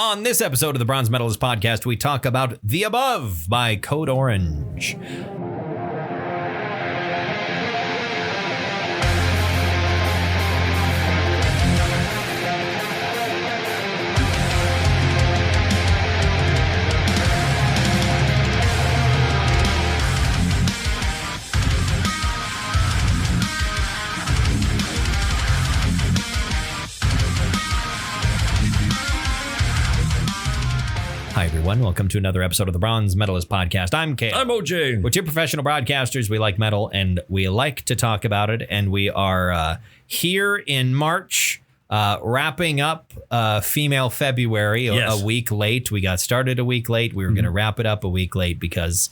On this episode of the Bronze Metalist podcast, we talk about The Above by Code Orange. Hi, everyone. Welcome to another episode of the Bronze Metalist podcast. I'm Kale. I'm OJ. We're two professional broadcasters. We like metal, and we like to talk about it. And we are here in March, wrapping up Female February a week late. We got started a week late. We were going to wrap it up a week late because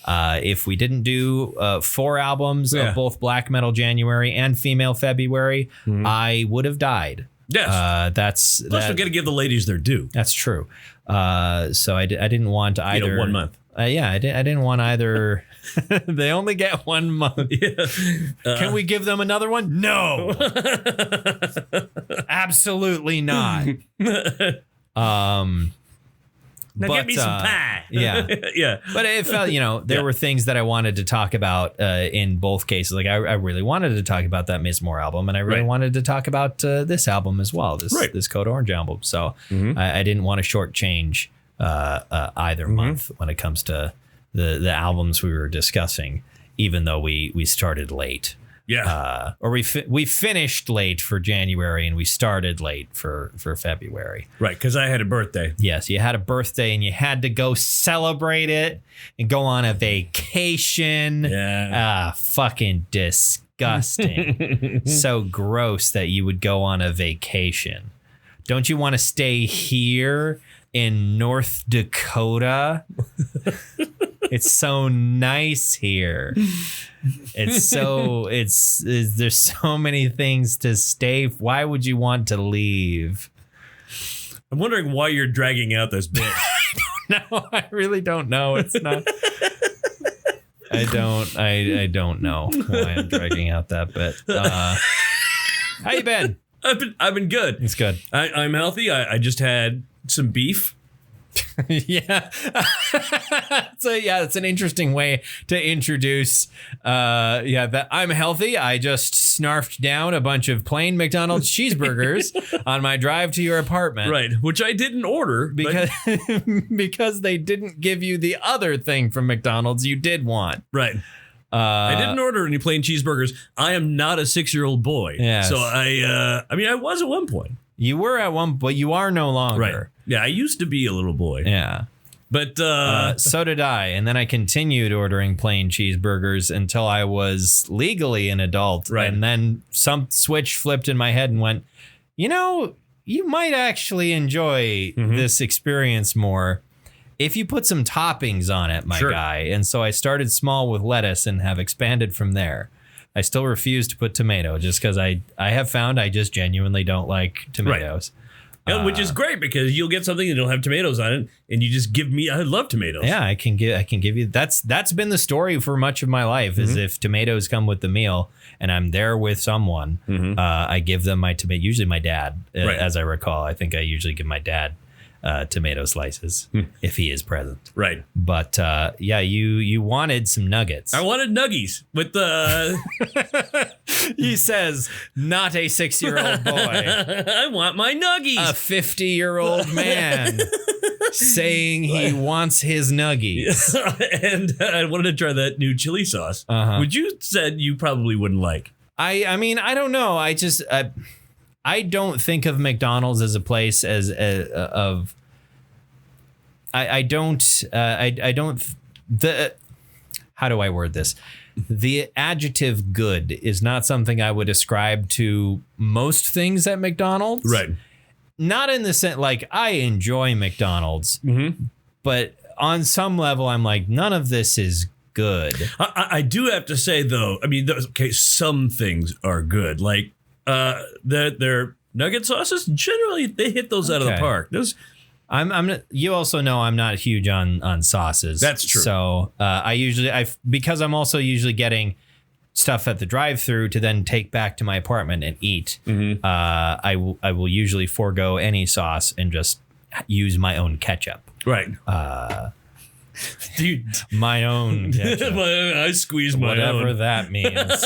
if we didn't do 4 albums of both Black Metal January and Female February, I would have died. Yes. Plus, we got to give the ladies their due. That's true. So I didn't want either. 1 month. I didn't want either. They only get 1 month. Yeah. Can we give them another one? No. Absolutely not. Now get me some pie. Yeah. Yeah. But it felt, there were things that I wanted to talk about in both cases. Like I really wanted to talk about that Ms. Moore album, and I really wanted to talk about this album as well, this Code Orange album. So I didn't want to shortchange either month when it comes to the albums we were discussing, even though we started late. Yeah. Or we finished late for January and we started late for February. Right, because I had a birthday. Yes, you had a birthday and you had to go celebrate it and go on a vacation. Yeah. Fucking disgusting. So gross that you would go on a vacation. Don't you want to stay here in North Dakota? It's so nice here. There's so many things to stay. Why would you want to leave? I'm wondering why you're dragging out this bit. I don't know. I really don't know. It's not. I don't know why I'm dragging out that bit. How you been? I've been good. It's good. I'm healthy. I just had some beef. Yeah. So it's an interesting way to introduce that I'm healthy. I just snarfed down a bunch of plain McDonald's cheeseburgers on my drive to your apartment. Right, which I didn't order because they didn't give you the other thing from McDonald's you did want. Right. I didn't order any plain cheeseburgers. I am not a 6-year-old boy. Yes. So I was at one point. You were at one, but you are no longer. Right. Yeah, I used to be a little boy. Yeah. But so did I. And then I continued ordering plain cheeseburgers until I was legally an adult. Right. And then some switch flipped in my head and went, you might actually enjoy this experience more if you put some toppings on it, my guy. And so I started small with lettuce and have expanded from there. I still refuse to put tomato just because I have found I just genuinely don't like tomatoes. Right. Which is great because you'll get something that don't have tomatoes on it, and you just give me. I love tomatoes. Yeah, I can give you. That's been the story for much of my life. Is if tomatoes come with the meal, and I'm there with someone, I give them my tomato. Usually my dad, as I recall. I think I usually give my dad tomato slices if he is present. Right. But you wanted some nuggets. I wanted nuggies with the. He says, not a 6-year-old boy. I want my nuggies. A 50-year-old man saying he wants his nuggies. And I wanted to try that new chili sauce, which you said you probably wouldn't like. I mean, I don't know. I don't think of McDonald's as a place how do I word this? The adjective good is not something I would ascribe to most things at McDonald's. Right. Not in the sense, like, I enjoy McDonald's, but on some level, I'm like, none of this is good. I do have to say, though, I mean, some things are good. Like, their nugget sauces, generally, they hit those out of the park. Those. You also know I'm not huge on sauces. That's true. So because I'm also usually getting stuff at the drive-thru to then take back to my apartment and eat. I will usually forego any sauce and just use my own ketchup. Right. Dude, my own ketchup. I squeeze my Whatever own. that means.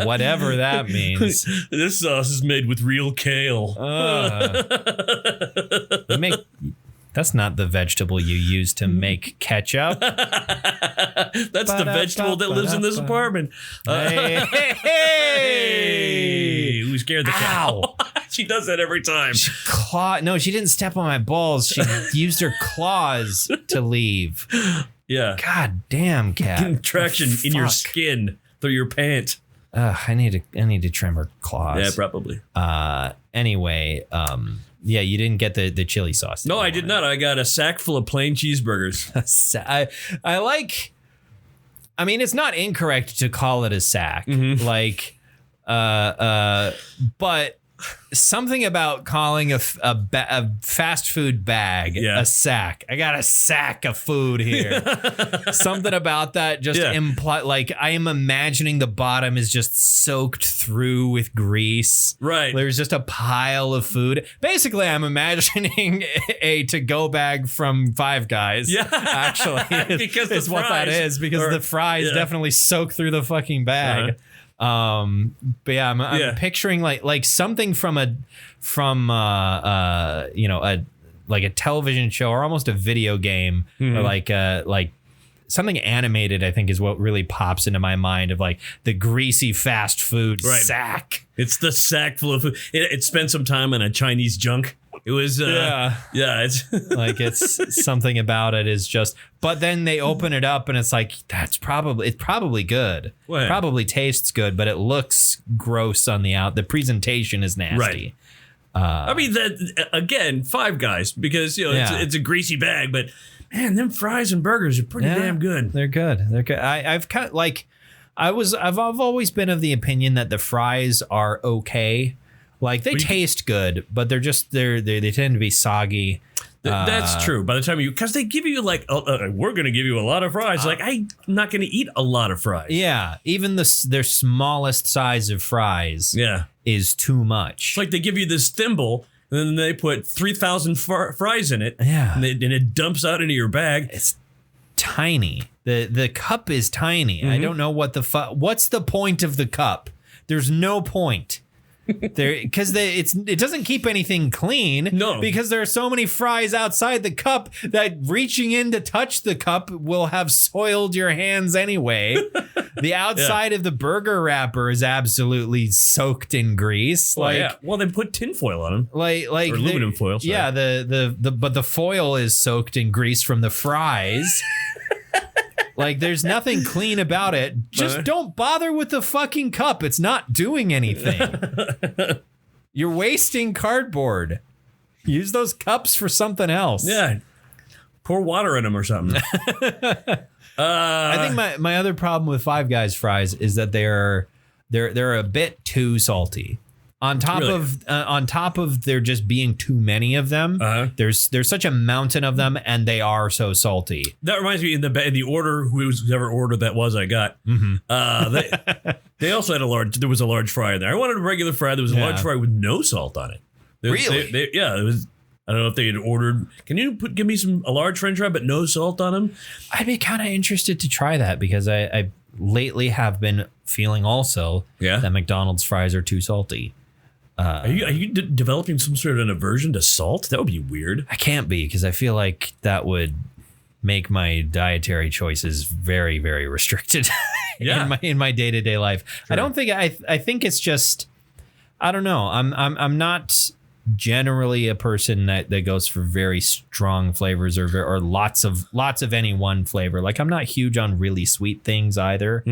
Whatever that means. This sauce is made with real kale. That's not the vegetable you use to make ketchup. That's the vegetable that lives in this apartment. Hey! We scared the cow. She does that every time. No, she didn't step on my balls. She used her claws to leave. Yeah. God damn, cat. Traction in your skin through your pants. I need to trim her claws. Yeah, probably. Anyway, yeah, you didn't get the chili sauce. No, I did not. I got a sack full of plain cheeseburgers. I mean, it's not incorrect to call it a sack. Like, but something about calling a fast food bag a sack. I got a sack of food here. Something about that just like I am imagining the bottom is just soaked through with grease. Right. There's just a pile of food. Basically, I'm imagining a to-go bag from Five Guys. Yeah, actually, because it's what that is. Because the fries definitely soak through the fucking bag. But yeah, I'm picturing like something from a television show or almost a video game or like something animated. I think is what really pops into my mind of like the greasy fast food sack. It's the sack full of food. It spent some time in a Chinese junk. It was it's like it's something about it is just, but then they open it up and it's like it's probably good. Well, probably tastes good, but it looks gross on the presentation is nasty. Right. I mean that again, Five Guys, because it's a greasy bag, but man, them fries and burgers are pretty damn good. They're good. I've always been of the opinion that the fries are okay. Like they taste good, but they're just they tend to be soggy. That's true. By the time because they give you like we're going to give you a lot of fries. Like I'm not going to eat a lot of fries. Yeah, even their smallest size of fries. Is too much. It's like they give you this thimble and then they put 3,000 fries in it. Yeah, and it dumps out into your bag. It's tiny. The cup is tiny. I don't know what's the point of the cup. There's no point. Because it doesn't keep anything clean. No, because there are so many fries outside the cup that reaching in to touch the cup will have soiled your hands anyway. The outside of the burger wrapper is absolutely soaked in grease. Well, they put tinfoil on them, like or aluminum foil. Sorry. Yeah, but the foil is soaked in grease from the fries. Like, there's nothing clean about it. Just don't bother with the fucking cup. It's not doing anything. You're wasting cardboard. Use those cups for something else. Yeah. Pour water in them or something. I think my other problem with Five Guys fries is that they're a bit too salty. On top of there just being too many of them, there's such a mountain of them, and they are so salty. That reminds me in the order whoever order that was I got. They also had there was a large fry in there. I wanted a regular fry. There was a large fry with no salt on it. Really? It was. I don't know if they had ordered. Can you give me a large French fry but no salt on them? I'd be kind of interested to try that because I lately have been feeling also that McDonald's fries are too salty. Are you developing some sort of an aversion to salt? That would be weird. I can't be because I feel like that would make my dietary choices very, very restricted in my day-to-day life. Sure. I don't think I think it's just I don't know. I'm not generally a person that goes for very strong flavors or lots of any one flavor. Like I'm not huge on really sweet things either.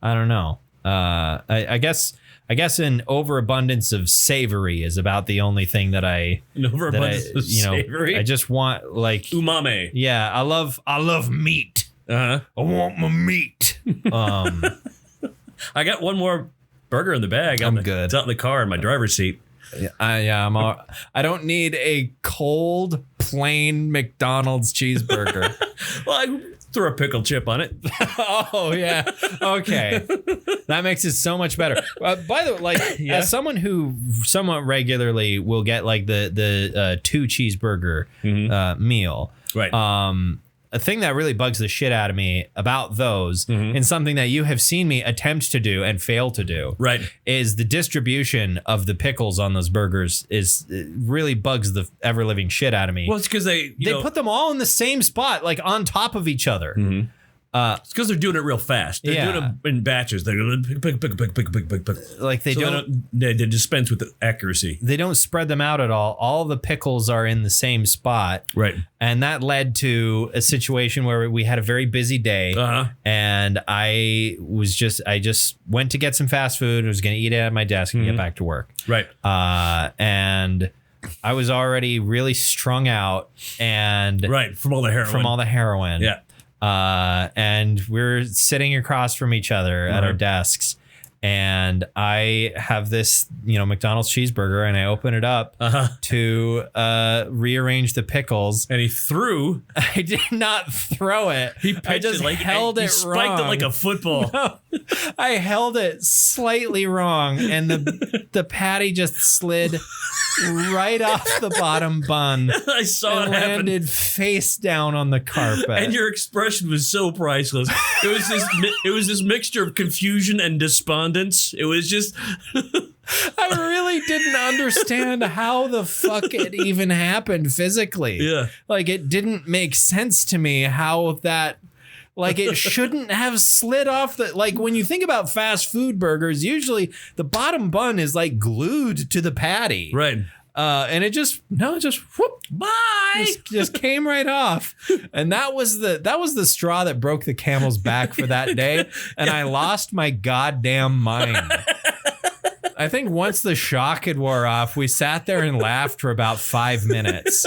I don't know. I guess an overabundance of savory is about the only thing that I savory. I just want like umami. Yeah, I love meat. I want my meat. I got one more burger in the bag. I'm good. It's out in the car in my driver's seat. I don't need a cold plain McDonald's cheeseburger. Well, Throw a pickle chip on it. Oh yeah. Okay. That makes it so much better. By the way, like as someone who somewhat regularly will get like the 2 cheeseburger meal, Right. A thing that really bugs the shit out of me about those, and something that you have seen me attempt to do and fail to do, right, is the distribution of the pickles on those burgers it really bugs the ever living shit out of me. Well, it's because they put them all in the same spot, like on top of each other. It's because they're doing it real fast. They're doing it in batches. They're going pick. Like they dispense with the accuracy. They don't spread them out at all. All the pickles are in the same spot. Right. And that led to a situation where we had a very busy day. And I just went to get some fast food. I was going to eat it at my desk and get back to work. Right. And I was already really strung out and from all the heroin. Yeah. And we're sitting across from each other at our desks, and I have this, McDonald's cheeseburger, and I open it up to rearrange the pickles. And he threw. I did not throw it. I just held it wrong. He spiked it like a football. No, I held it slightly wrong, and the patty just slid right off the bottom bun. I saw it happen. Landed face down on the carpet. And your expression was so priceless. It was this mixture of confusion and despondence. It was just. I really didn't understand how the fuck it even happened physically. Yeah. Like, it didn't make sense to me how that. Like, it shouldn't have slid off the. Like, when you think about fast food burgers, usually the bottom bun is like glued to the patty. Right. And it just whoop, bye. Just came right off. And that was the straw that broke the camel's back for that day. And I lost my goddamn mind. I think once the shock had wore off, we sat there and laughed for about 5 minutes.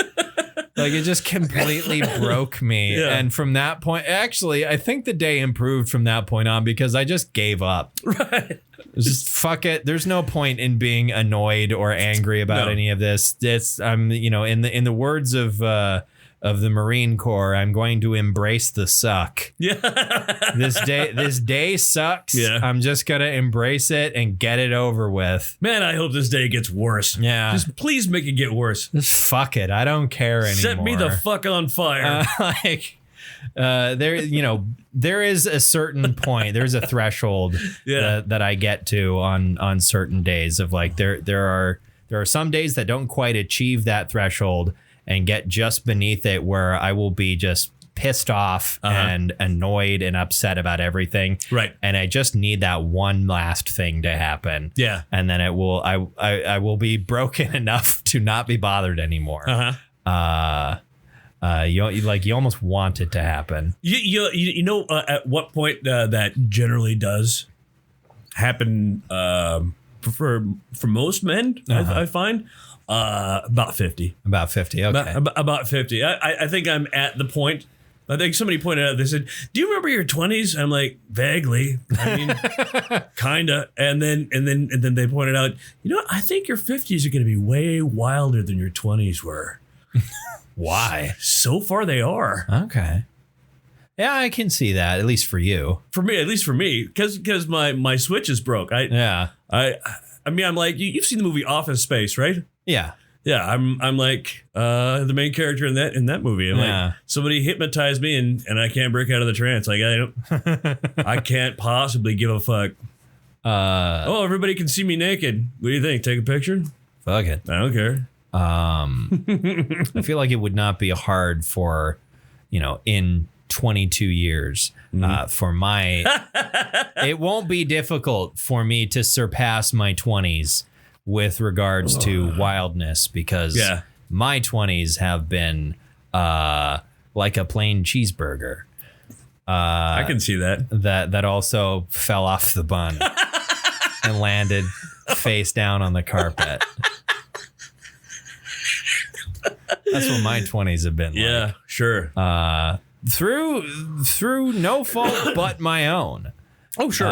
Like, it just completely broke me. Yeah. And from that point, actually, I think the day improved from that point on because I just gave up. Right. Just fuck it. There's no point in being annoyed or angry about any of this. I'm in the words of the Marine Corps, I'm going to embrace the suck. Yeah. This day sucks. Yeah. I'm just gonna embrace it and get it over with. Man, I hope this day gets worse. Yeah. Just please make it get worse. Just fuck it. I don't care anymore. Set me the fuck on fire. There is a certain point. There's a threshold that I get to on certain days of like there are some days that don't quite achieve that threshold and get just beneath it, where I will be just pissed off and annoyed and upset about everything. Right. And I just need that one last thing to happen. Yeah. And then I will be broken enough to not be bothered anymore. You almost want it to happen. At what point that generally does happen for most men, I find about 50. About 50. Okay. About 50. I think I'm at the point. I think somebody pointed out, they said, do you remember your 20s? I'm like, vaguely. I mean, kind of. And then they pointed out, I think your 50s are going to be way wilder than your 20s were. Why? So far they are. Okay. Yeah, I can see that, at least for you. At least for me, because my switch is broke. I mean, I'm like, you've seen the movie Office Space, right? Yeah. Yeah, I'm like the main character in that movie. I'm like, somebody hypnotized me and I can't break out of the trance. Like, I can't possibly give a fuck. Everybody can see me naked. What do you think? Take a picture? Fuck it. I don't care. I feel like it would not be hard for, in 22 years, it won't be difficult for me to surpass my 20s with regards to wildness, because my 20s have been like a plain cheeseburger. I can see that. That also fell off the bun and landed face down on the carpet. That's what my 20s have been like. Yeah, sure. Through no fault but my own. Oh, sure.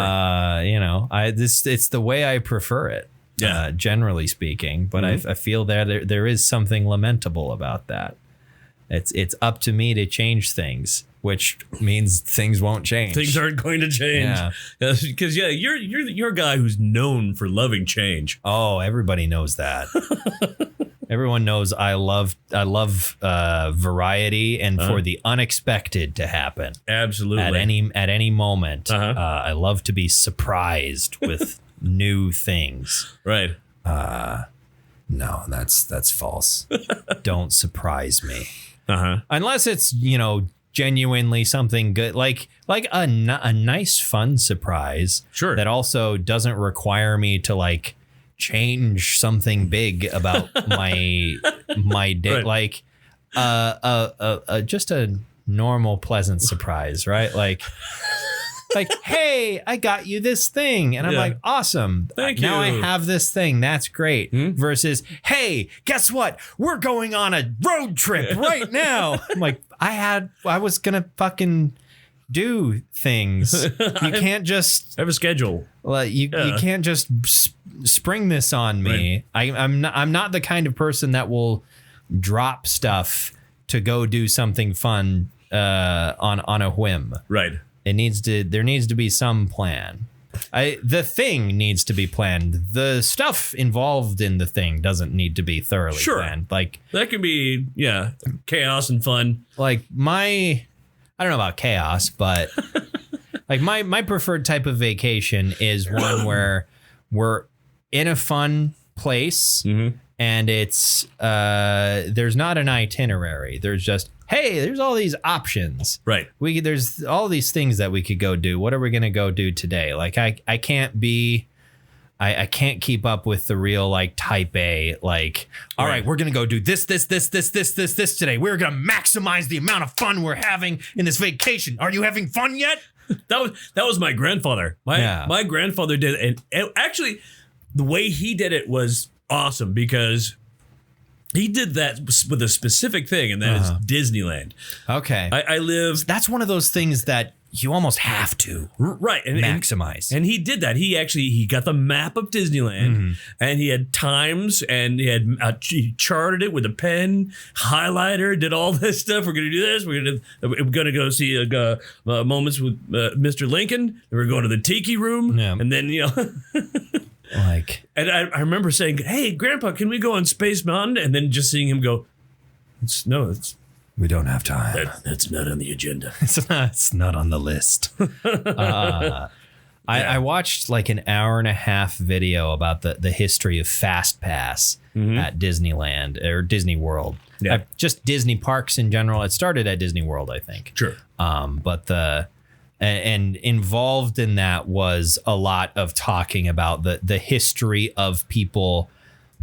It's the way I prefer it. Generally speaking, but I feel there is something lamentable about that. It's up to me to change things, which means things won't change. Things aren't going to change. Because you're a guy who's known for loving change. Oh, everybody knows that. Everyone knows I love variety and for the unexpected to happen. Absolutely. At any moment. I love to be surprised with new things. Right. No, that's false. Don't surprise me. Unless it's, genuinely something good, like a nice, fun surprise. Sure. That also doesn't require me to like change something big about my day. Right. Like, just a normal, pleasant surprise, right? Like, hey, I got you this thing. And I'm like, awesome. Thank you. Now I have this thing. That's great. Versus, hey, guess what? We're going on a road trip right now. I'm like, I was going to fucking do things. You can't just have a schedule. Well, you can't just spring this on me. Right. I'm not the kind of person that will drop stuff to go do something fun on a whim. Right. There needs to be some plan. The thing needs to be planned. The stuff involved in the thing doesn't need to be thoroughly planned. Like that can be chaos and fun. Like I don't know about chaos, but like my preferred type of vacation is one where we're in a fun place and it's there's not an itinerary. There's just, hey, there's all these options. Right. There's all these things that we could go do. What are we going to go do today? Like I can't keep up with the real like type A, like, all right, we're going to go do this today. We're going to maximize the amount of fun we're having in this vacation. Are you having fun yet? That was my grandfather. My grandfather did it. And actually the way he did it was awesome because he did that with a specific thing, and that is Disneyland. Okay. I live... That's one of those things that you almost have to maximize. And he did that. He got the map of Disneyland, and he had times, and he charted it with a pen, highlighter, did all this stuff. We're going to do this. We're going to go see moments with Mr. Lincoln. We're going to the Tiki Room, and then Like, and I remember saying, "Hey, Grandpa, can we go on Space Mountain?" And then just seeing him go, we don't have time. That's not on the agenda. It's not on the list. I watched like an hour and a half video about the history of Fast Pass at Disneyland or Disney World. Yeah. Just Disney parks in general. It started at Disney World, I think. Sure. But and involved in that was a lot of talking about the history of people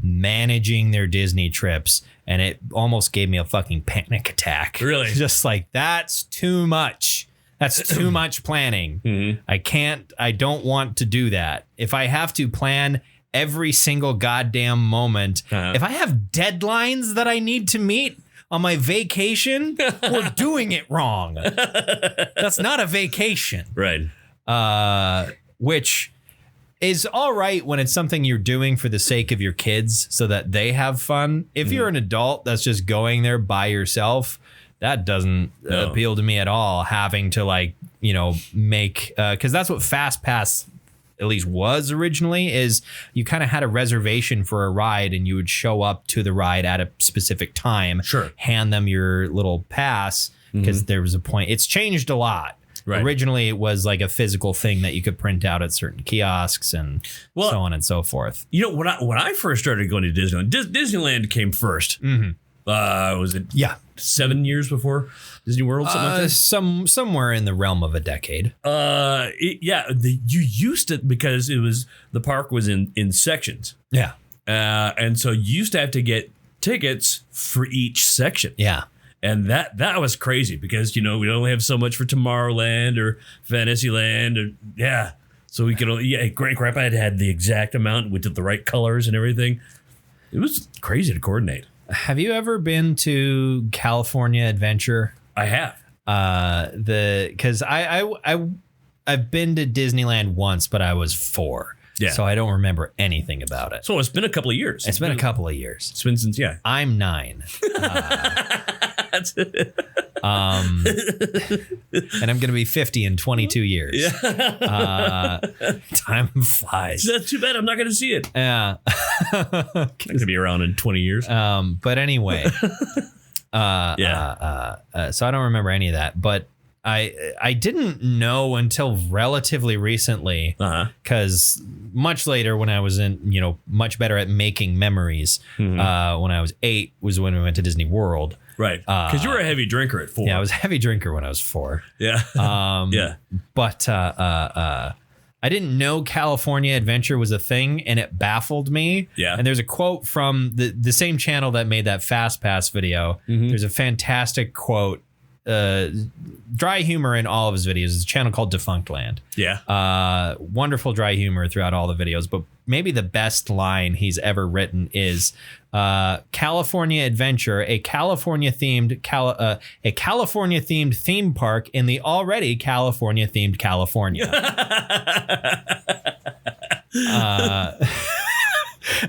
managing their Disney trips, and it almost gave me a fucking panic attack. Really? Just like, that's too much. That's too much planning. I don't want to do that. If I have to plan every single goddamn moment, if I have deadlines that I need to meet on my vacation, we're doing it wrong. That's not a vacation. Right. Which is all right when it's something you're doing for the sake of your kids so that they have fun. If you're an adult that's just going there by yourself, that doesn't appeal to me at all. Having to make, because that's what Fast Pass at least was originally, is you kind of had a reservation for a ride and you would show up to the ride at a specific time, hand them your little pass, because there was a point. It's changed a lot. Right. Originally, it was like a physical thing that you could print out at certain kiosks and so on and so forth. When I first started going to Disneyland, Disneyland came first. Was it 7 years before Disney World? Something like that? Somewhere in the realm of a decade. You used to, because the park was in sections. Yeah. And so you used to have to get tickets for each section. Yeah. And that was crazy because, we only have so much for Tomorrowland or Fantasyland. So we could only, Grandpa had the exact amount with the right colors and everything. It was crazy to coordinate. Have you ever been to California Adventure? I have. Because I've been to Disneyland once, but I was 4. Yeah. So I don't remember anything about it. So it's been a couple of years. It's been a couple of years. It's been since, I'm 9. That's it. And I'm going to be 50 in 22 years. Yeah. Time flies. That's too bad. I'm not going to see it. Yeah. I'm going to be around in 20 years. But anyway, so I don't remember any of that, but I didn't know until relatively recently, because much later when I was much better at making memories, when I was 8 was when we went to Disney World. Right. Because you were a heavy drinker at 4. Yeah, I was a heavy drinker when I was 4. Yeah. But I didn't know California Adventure was a thing, and it baffled me. Yeah. And there's a quote from the same channel that made that Fast Pass video. There's a fantastic quote. Dry humor in all of his videos. It's a channel called Defunct Land. Yeah. Wonderful dry humor throughout all the videos, but maybe the best line he's ever written is California Adventure, a California themed theme park in the already California themed California.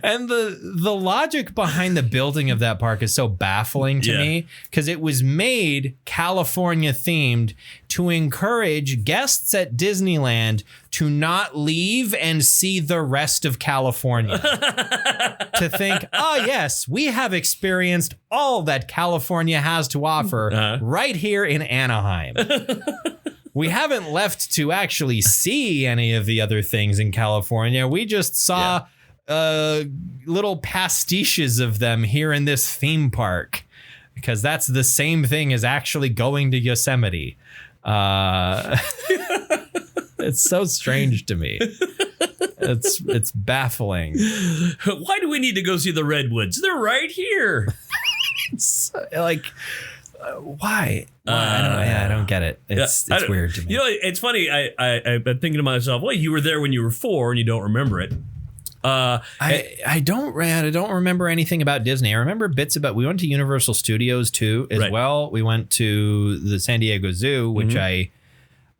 And the logic behind the building of that park is so baffling to me, because it was made California themed to encourage guests at Disneyland to not leave and see the rest of California. To think, oh yes, we have experienced all that California has to offer right here in Anaheim. We haven't left to actually see any of the other things in California. We just saw little pastiches of them here in this theme park, because that's the same thing as actually going to Yosemite. It's so strange to me. It's baffling. Why do we need to go see the redwoods? They're right here. It's like, why? I don't get it. It's weird to me. You know, it's funny. I've been thinking to myself, well, you were there when you were 4 and you don't remember it. I don't remember anything about Disney. I remember bits about, we went to Universal Studios too as well. We went to the San Diego Zoo, which I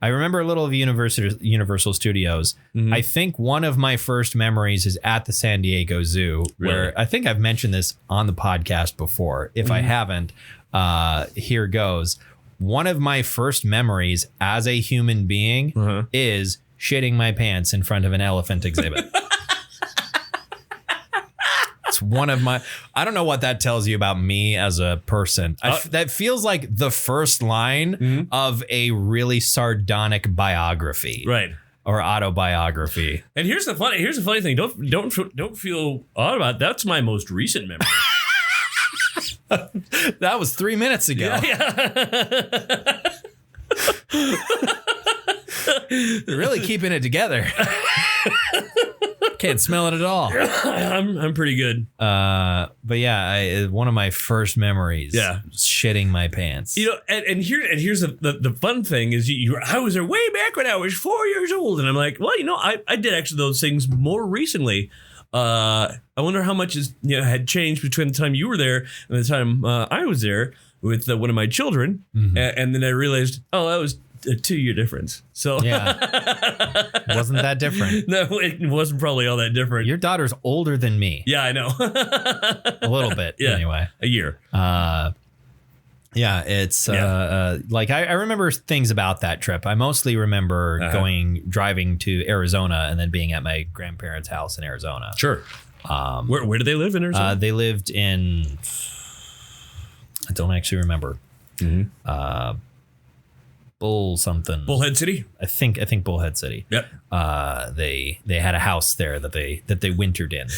remember a little of Universal Studios. I think one of my first memories is at the San Diego Zoo, where I think I've mentioned this on the podcast before. If I haven't, here goes. One of my first memories as a human being is shitting my pants in front of an elephant exhibit. It's one of my, I don't know what that tells you about me as a person. That feels like the first line of a really sardonic biography. Right. Or autobiography. And here's the funny thing. Don't feel odd about it. That's my most recent memory. That was 3 minutes ago. Yeah. Really keeping it together. Can't smell it at all. I'm pretty good. But yeah, one of my first memories. Yeah, shitting my pants. You know, and here's the fun thing is I was there way back when I was 4 years old, and I'm like, well, you know, I did actually those things more recently. I wonder how much had changed between the time you were there and the time I was there with one of my children, and then I realized, oh, that was a 2-year difference. So yeah, wasn't that different? No, it wasn't probably all that different. Your daughter's older than me. Yeah, I know. A little bit. Yeah, anyway, a year. Yeah, it's like I remember things about that trip. I mostly remember driving to Arizona and then being at my grandparents' house in Arizona. Sure. Where do they live in Arizona? They lived in, I don't actually remember. Bullhead City. I think Bullhead City. Yep. They had a house there that they wintered in.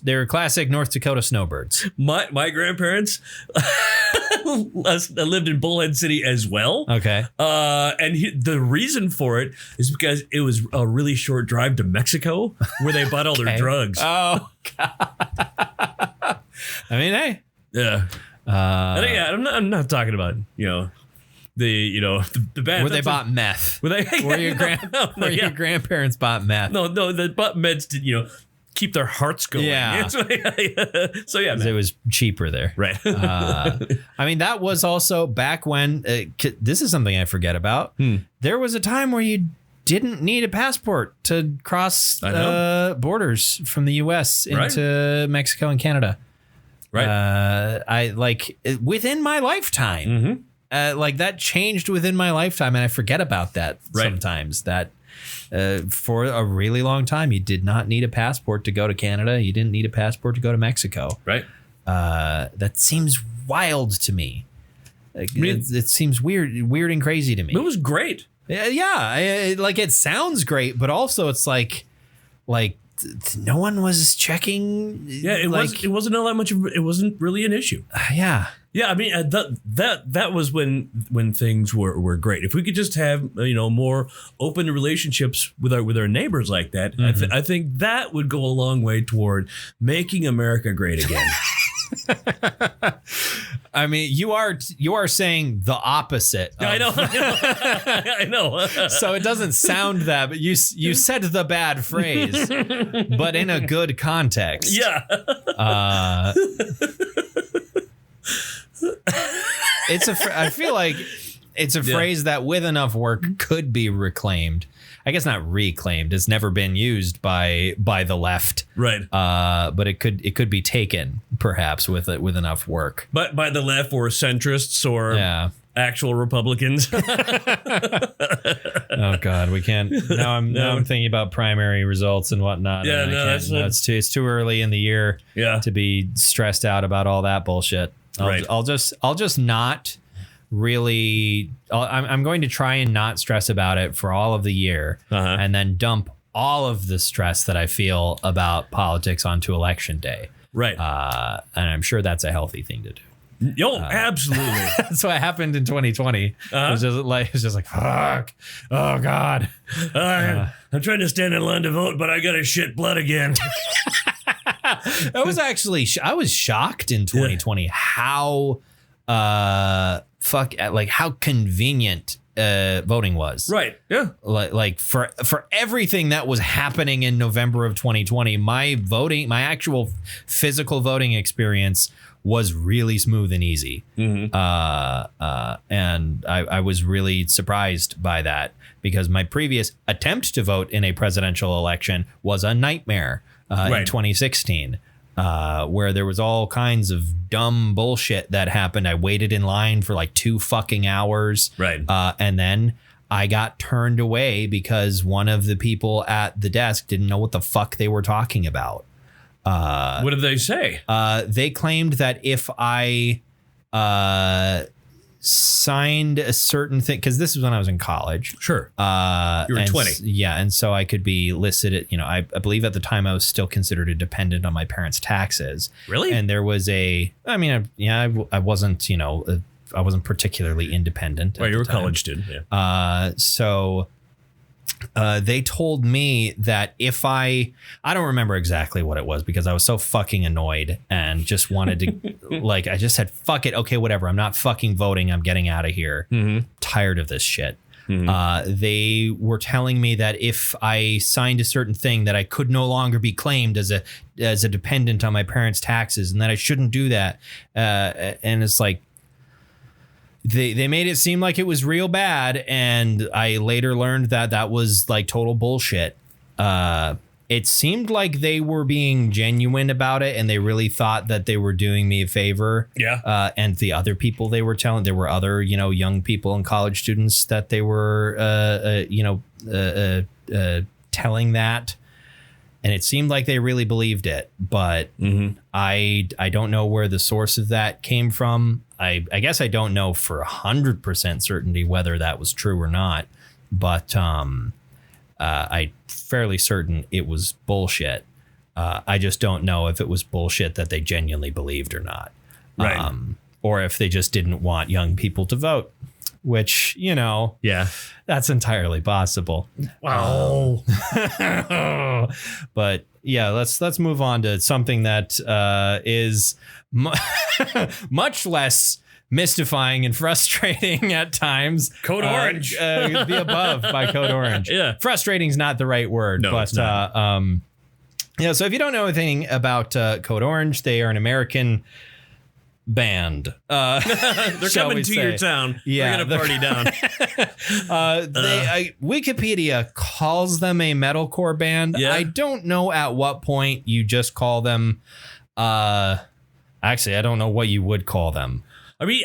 They're classic North Dakota snowbirds. My grandparents lived in Bullhead City as well. Okay. And the reason for it is because it was a really short drive to Mexico where they bought all their drugs. Oh God. I mean, hey. Yeah. I'm not talking about, the bad. Where they bought meth. Where your grandparents bought meth. No, they bought meds to, keep their hearts going. Yeah. So yeah, it was cheaper there. Right. I mean, that was also back when, this is something I forget about. There was a time where you didn't need a passport to cross borders from the U.S. into Mexico and Canada. Right. Within my lifetime. like that changed within my lifetime, and I forget about that sometimes. That for a really long time, you did not need a passport to go to Canada. You didn't need a passport to go to Mexico. Right. That seems wild to me. It seems weird and crazy to me. It was great. Yeah, like it sounds great, but also it's like no one was checking. Yeah, it wasn't all that much of, it wasn't really an issue. Yeah. Yeah, I mean that was when things were great. If we could just have more open relationships with our neighbors like that, I think that would go a long way toward making America great again. I mean, you are saying the opposite. I know. I know. So it doesn't sound that, but you said the bad phrase, but in a good context. Yeah. I feel like it's a phrase that with enough work could be reclaimed. I guess not reclaimed. It's never been used by the left, right? But it could be taken perhaps with enough work. But by the left or centrists or actual Republicans. Oh God, we can't. Now I'm thinking about primary results and whatnot. Yeah, and it's too early in the year to be stressed out about all that bullshit. I'll just not really. I'm going to try and not stress about it for all of the year, and then dump all of the stress that I feel about politics onto election day. Right. And I'm sure that's a healthy thing to do. Yo, absolutely. That's what happened in 2020. It was just like fuck. Oh God. I'm trying to stand in line to vote, but I got to shit blood again. That was actually I was shocked in 2020 how how convenient voting was. Right. Yeah. Like for everything that was happening in November of 2020, my actual physical voting experience was really smooth and easy. And I was really surprised by that because my previous attempt to vote in a presidential election was a nightmare in 2016. Where there was all kinds of dumb bullshit that happened. I waited in line for like 2 fucking hours. Right. And then I got turned away because one of the people at the desk didn't know what the fuck they were talking about. What did they say? They claimed that if I signed a certain thing, because this is when I was in college. Sure. You were 20. Yeah. And so I could be listed at, I believe at the time I was still considered a dependent on my parents' taxes. Really? And there was I wasn't, I wasn't particularly independent. Well, you were a college student. Yeah. So they told me that if I don't remember exactly what it was because I was so fucking annoyed and just wanted to I just said, fuck it. Okay, whatever. I'm not fucking voting. I'm getting out of here. Tired of this shit. They were telling me that if I signed a certain thing that I could no longer be claimed as a dependent on my parents' taxes and that I shouldn't do that. And it's like, They made it seem like it was real bad, and I later learned that was like total bullshit. It seemed like they were being genuine about it, and they really thought that they were doing me a favor. Yeah. And the other people they were telling, there were other young people and college students that they were telling that. And it seemed like they really believed it, but I don't know where the source of that came from. I guess I don't know for 100% certainty whether that was true or not, but I'm fairly certain it was bullshit. I just don't know if it was bullshit that they genuinely believed or not, right? Or if they just didn't want young people to vote. Which, that's entirely possible. Wow. But yeah, let's move on to something that is much less mystifying and frustrating at times. Code Orange. The Above by Code Orange. Yeah. Frustrating is not the right word. No, but it's not. So if you don't know anything about Code Orange, they are an American band. They're coming to your town. Yeah, they're gonna party down. Wikipedia calls them a metalcore band. Yeah. I don't know at what point you just call them. Actually, I don't know what you would call them. I mean,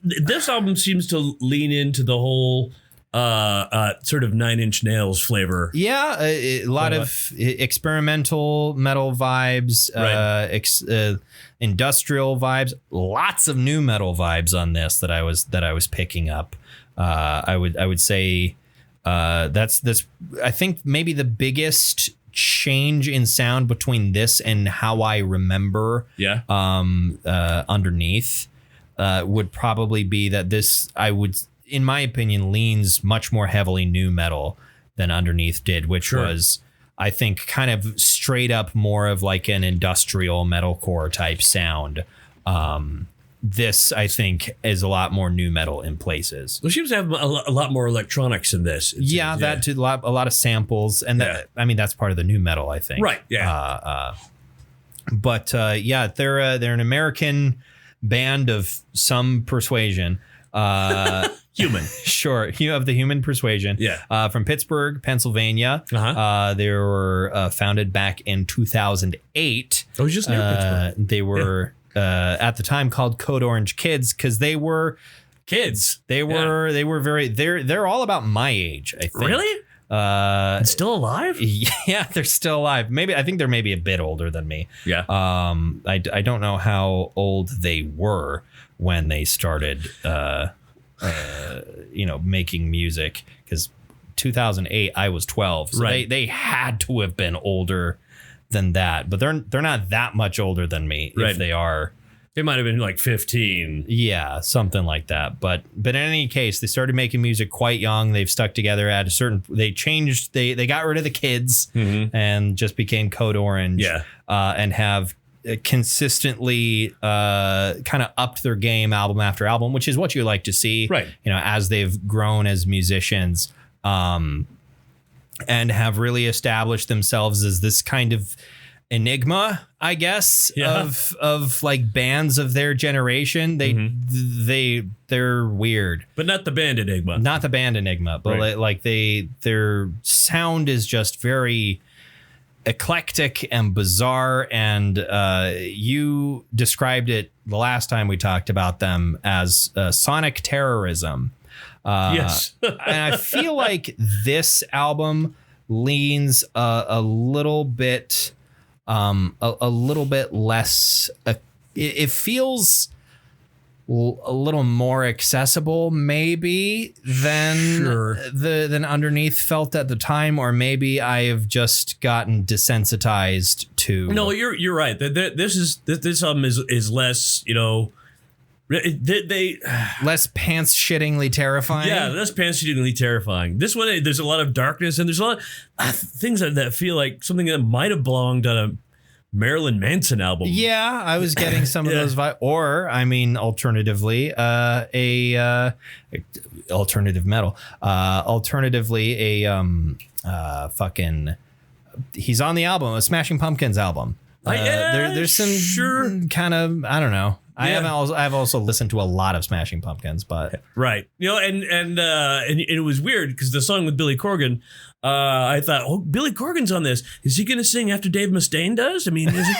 this album seems to lean into the whole sort of Nine Inch Nails flavor. Yeah, a lot of experimental metal vibes, industrial vibes, lots of new metal vibes on this that I was picking up. I would say that's I think maybe the biggest change in sound between this and how I remember Underneath would probably be that this, I would, in my opinion, leans much more heavily new metal than Underneath did, which was, I think, kind of straight up more of like an industrial metalcore type sound. This, I think, is a lot more new metal in places. Well, she seems to have a lot more electronics in this. That too, a lot of samples, and that, I mean, that's part of the new metal, I think. Right. Yeah. But they're an American band of some persuasion. Human. Sure. You have the human persuasion. Yeah. From Pittsburgh, Pennsylvania. They were founded back in 2008. Oh, it was just near Pittsburgh. They were at the time called Code Orange Kids because they were kids. They were very, they're all about my age, I think. Really? And still alive? Yeah, they're still alive. I think they're maybe a bit older than me. Yeah. I don't know how old they were when they started making music, because 2008 I was 12, so they had to have been older than that, but they're not that much older than me. If they are, they might have been like 15. Yeah, something like that. But in any case, they started making music quite young. They've stuck together at a certain, they changed, they got rid of the kids and just became Code Orange. And have consistently kind of upped their game album after album, which is what you like to see, as they've grown as musicians, and have really established themselves as this kind of enigma, I guess, of like bands of their generation. They're weird, but not the band Enigma. Not the band Enigma, but like their sound is just very eclectic and bizarre. And you described it the last time we talked about them as sonic terrorism. Yes. And I feel like this album leans a little bit less. It feels a little more accessible, maybe, than Underneath felt at the time, or maybe I have just gotten desensitized to. No, you're right. This album is less, they less pants shittingly terrifying. Yeah, less pants shittingly terrifying. This one, there's a lot of darkness, and there's a lot of things that feel like something that might have belonged on a Marilyn Manson album. Yeah, I was getting some of those vibes. Or, I mean, alternatively, alternative metal. Alternatively, fucking. He's on the album, a Smashing Pumpkins album. There's some kind of, I don't know. I've also listened to a lot of Smashing Pumpkins, but and it was weird because the song with Billy Corgan, I thought, oh, Billy Corgan's on this. Is he going to sing after Dave Mustaine does? I mean, is he?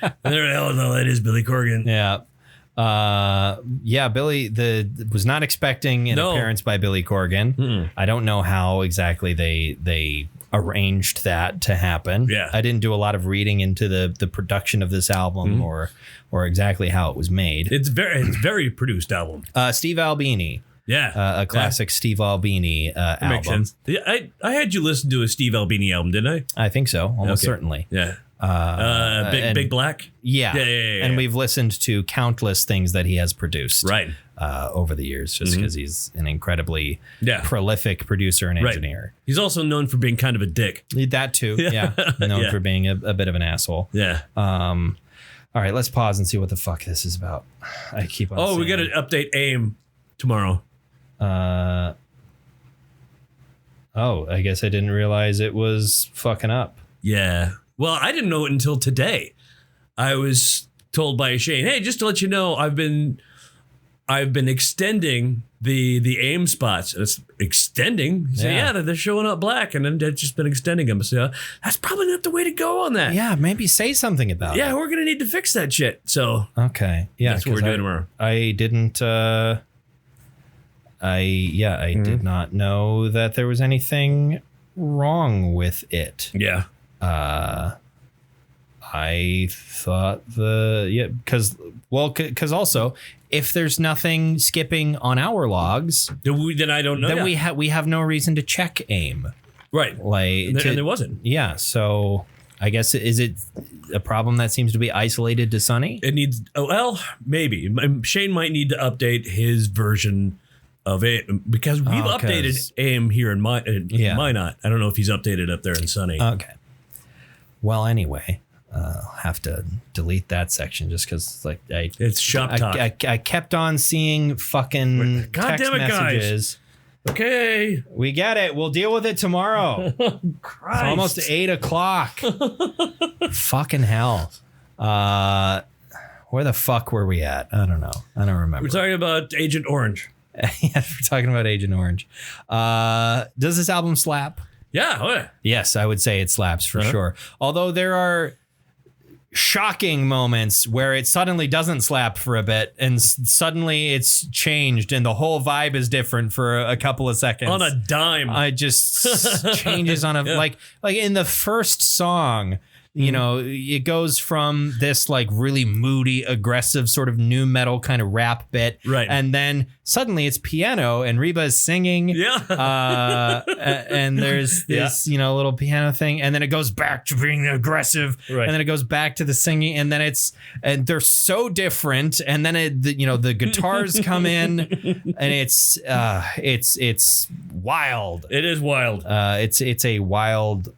And they're like, oh no, that is Billy Corgan. Yeah. Billy was not expecting an appearance by Billy Corgan. I don't know how exactly they arranged that to happen. I didn't do a lot of reading into the production of this album or exactly how it was made. It's very produced album. Steve Albini. A classic Steve Albini album. Makes sense. I had you listen to a Steve Albini album, didn't I? I think so, almost certainly. Big Black. Yeah. And we've listened to countless things that he has produced over the years, just because he's an incredibly prolific producer and engineer. He's also known for being kind of a dick. That too. Known for being a bit of an asshole. All right, let's pause and see what the fuck this is about. I keep on saying we got to update AIM tomorrow. I guess I didn't realize it was fucking up. Yeah. Well, I didn't know it until today. I was told by Shane, hey, just to let you know, I've been I've been extending the aim spots. It's extending. So they're showing up black, and then they've just been extending them. So that's probably not the way to go on that. Yeah, maybe say something about it. Yeah, we're gonna need to fix that shit. So okay, yeah, that's what we're doing tomorrow. I didn't. I did not know that there was anything wrong with it. Yeah. I thought because also if there's nothing skipping on our logs, then I don't know. Then we have no reason to check aim. Right. And there wasn't. Yeah. So I guess is it a problem that seems to be isolated to Sunny? It needs. Well, maybe Shane might need to update his version of it because we've updated aim here in Minot. I don't know if he's updated up there in Sunny. Okay. Well, anyway. I'll have to delete that section just because it's shop talk. I kept on seeing fucking text messages. Guys. Okay. We get it. We'll deal with it tomorrow. Christ. It's almost 8:00. Fucking hell. Where the fuck were we at? I don't know. I don't remember. We're talking about Agent Orange. Yes, we're talking about Agent Orange. Does this album slap? Yeah. Yes, I would say it slaps for sure. Although there are shocking moments where it suddenly doesn't slap for a bit and suddenly it's changed and the whole vibe is different for a couple of seconds on a dime. It just changes on a like in the first song, you know, it goes from this like really moody, aggressive sort of nu metal kind of rap bit, right? And then suddenly it's piano and Reba is singing, and there's this little piano thing, and then it goes back to being aggressive, right? And then it goes back to the singing, and then they're so different, and then the guitars come in, and it's wild. It is wild. It's a wild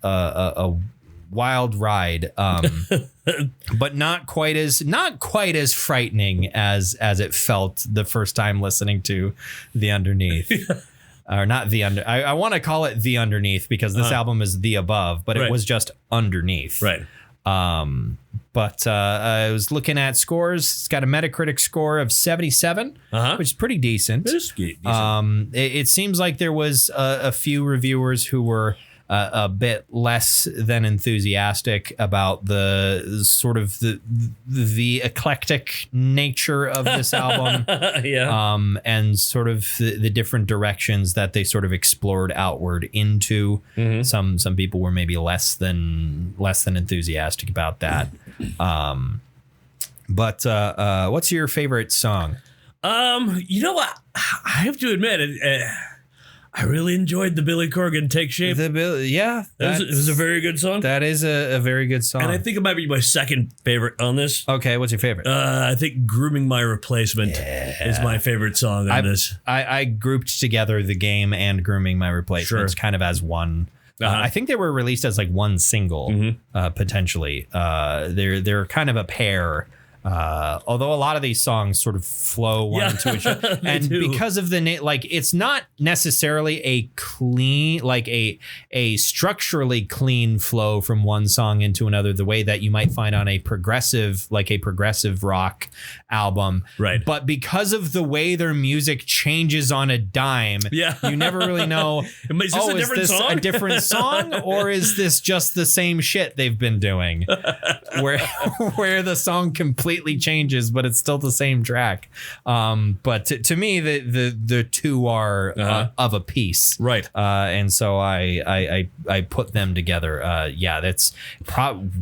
ride, but not quite as frightening as it felt the first time listening to The Underneath. Or not The Under. I want to call it The Underneath because this album is The Above, but it was just Underneath. Right. But I was looking at scores. It's got a Metacritic score of 77, which is pretty decent. It is decent. It seems like there was a few reviewers who were a bit less than enthusiastic about the sort of the eclectic nature of this album, and sort of the different directions that they sort of explored outward into. Some people were maybe less than enthusiastic about that. But what's your favorite song? You know what? I have to admit it. I really enjoyed the Billy Corgan Take Shape. It was a very good song. That is a very good song. And I think it might be my second favorite on this. Okay, what's your favorite? I think Grooming My Replacement is my favorite song on this. I grouped together The Game and Grooming My Replacement kind of as one. I think they were released as like one single, potentially. They're kind of a pair. Although a lot of these songs sort of flow one into each other, and because of it's not necessarily a clean, like a structurally clean flow from one song into another, the way that you might find on a progressive rock album. Right. But because of the way their music changes on a dime, you never really know. Is this a different song, or is this just the same shit they've been doing, where the song completely changes, but it's still the same track. But to me, the two are of a piece, right? And so I put them together. That's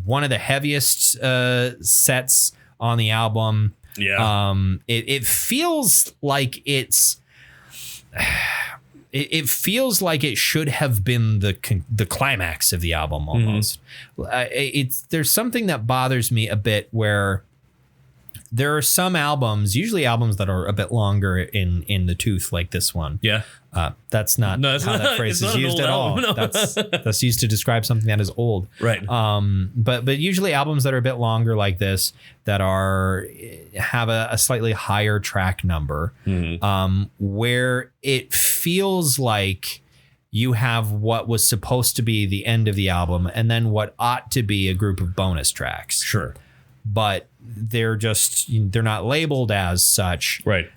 one of the heaviest sets on the album. It feels like it's. It feels like it should have been the climax of the album almost. There's something that bothers me a bit where. There are some albums, usually albums that are a bit longer in the tooth, like this one. Yeah. That's not how that phrase is used at all. No. That's used to describe something that is old. Right. But usually albums that are a bit longer like this that have a slightly higher track number, where it feels like you have what was supposed to be the end of the album and then what ought to be a group of bonus tracks. Sure. But they're not labeled as such. Right.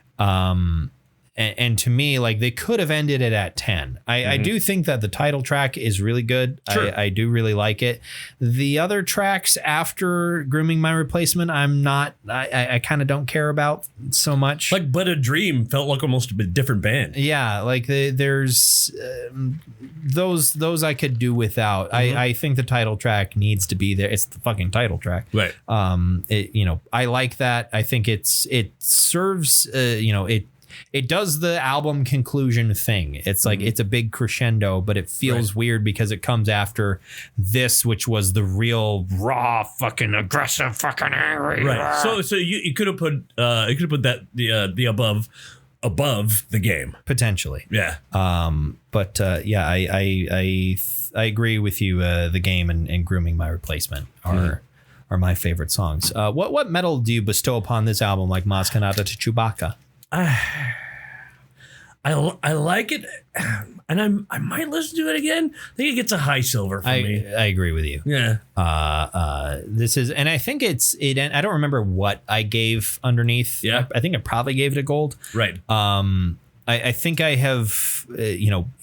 And to me, like, they could have ended it at 10. I do think that the title track is really good. Sure. I do really like it. The other tracks after Grooming My Replacement, I kind of don't care about so much. Like But a Dream felt like almost a bit different band. Yeah, like there's those I could do without. I think the title track needs to be there. It's the fucking title track. Right. I like that. I think it serves, it does the album conclusion thing. It's like it's a big crescendo, but it feels weird because it comes after this, which was the real raw, fucking aggressive, fucking angry. Right. So you could have put that the above the game potentially. Yeah. But I agree with you. The game and Grooming My Replacement are my favorite songs. What metal do you bestow upon this album, like Maskanata to Chewbacca? I like it, and I might listen to it again. I think it gets a high silver for me. I agree with you. Yeah. This is, and I think it. I don't remember what I gave underneath. Yeah. I think I probably gave it a gold. Right. I think I have,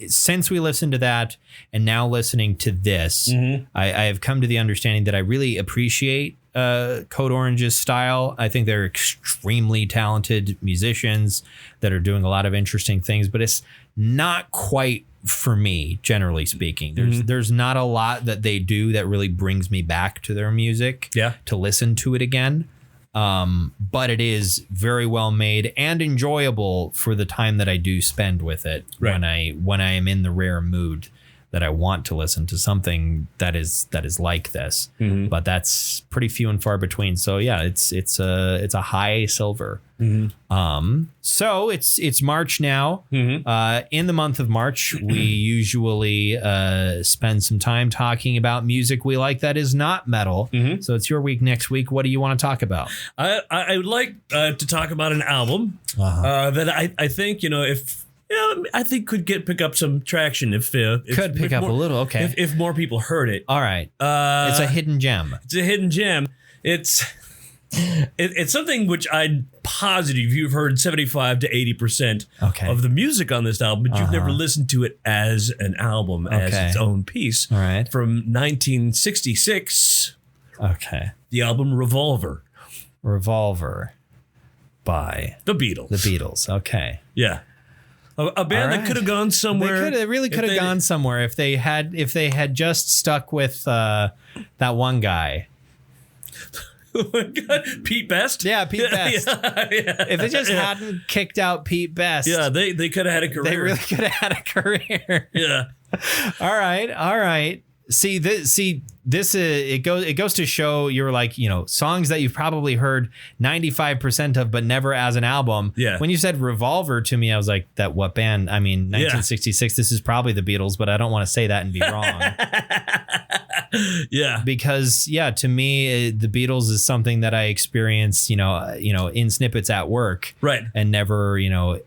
since we listened to that and now listening to this, I have come to the understanding that I really appreciate Code Orange's style. I think they're extremely talented musicians that are doing a lot of interesting things, but it's not quite for me, generally speaking. There's not a lot that they do that really brings me back to their music to listen to it again. But it is very well made and enjoyable for the time that I do spend with it when I am in the rare mood that I want to listen to something that is like this. But that's pretty few and far between. So yeah, it's a high silver. So it's March now. In the month of March, we usually spend some time talking about music we like that is not metal. So it's your week next week. What do you want to talk about? I would like to talk about an album that I think, I think could pick up some traction if pick up a little. Okay. If more people heard it. All right. It's a hidden gem. It's a hidden gem. It's something which I'm positive you've heard 75 to 80% of the music on this album, but you've never listened to it as an album, as its own piece. All right. From 1966. Okay. The album Revolver. Revolver by The Beatles. The Beatles. Okay. Yeah. A band that could have gone somewhere. They really could have gone somewhere if they had just stuck with that one guy. Pete Best? Yeah, Pete Best. If they just hadn't kicked out Pete Best. Yeah, they could have had a career. They really could have had a career. Yeah. All right. See this. It goes to show you're like, songs that you've probably heard 95% of, but never as an album. Yeah. When you said Revolver to me, I was like, that what band? I mean, 1966. This is probably the Beatles, but I don't want to say that and be wrong. Yeah. Because to me, the Beatles is something that I experience, in snippets at work, right, and never,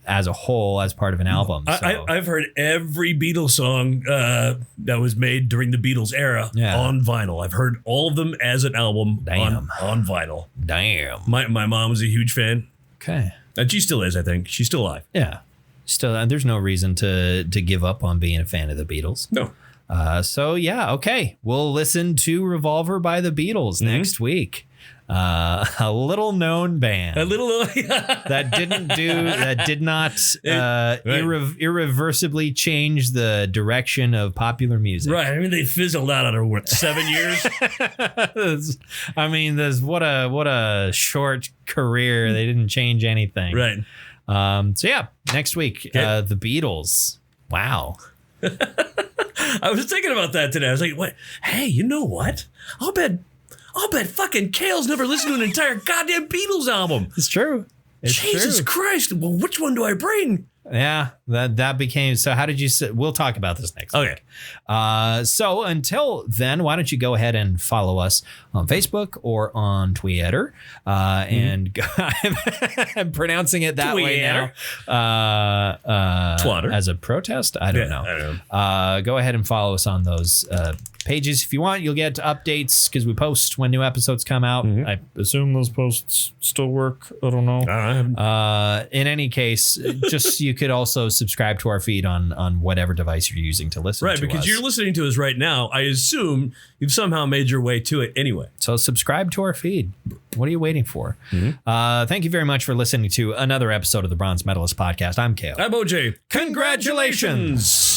as a whole, as part of an album. So. I've heard every Beatles song that was made during the Beatles era on vinyl. I've heard all of them as an album on vinyl. Damn. My mom was a huge fan. Okay. And she still is, I think. She's still alive. Yeah. Still, there's no reason to give up on being a fan of the Beatles. No. Okay. We'll listen to Revolver by the Beatles next week. A little known band. that did not irreversibly change the direction of popular music. Right. I mean, they fizzled out after 7 years. There's what a short career. They didn't change anything. Right. Next week, the Beatles. Wow. I was thinking about that today. I was like, "What? Hey, you know what? I'll bet fucking Kale's never listened to an entire goddamn Beatles album." It's true. Jesus Christ. Well, which one do I bring? Yeah, that became. So how did you say? We'll talk about this next week. So until then, why don't you go ahead and follow us on Facebook or on Twitter? And I'm pronouncing it that way now. Twatter. As a protest? I don't know. Go ahead and follow us on those pages if you want. You'll get updates because we post when new episodes come out. I assume those posts still work. I don't know. In any case, just you could also subscribe to our feed on whatever device you're using to listen to us. Right, because you're listening to us right now. I assume you've somehow made your way to it anyway. So subscribe to our feed. What are you waiting for? Thank you very much for listening to another episode of the Bronze Medalist Podcast. I'm Kale. I'm OJ. Congratulations.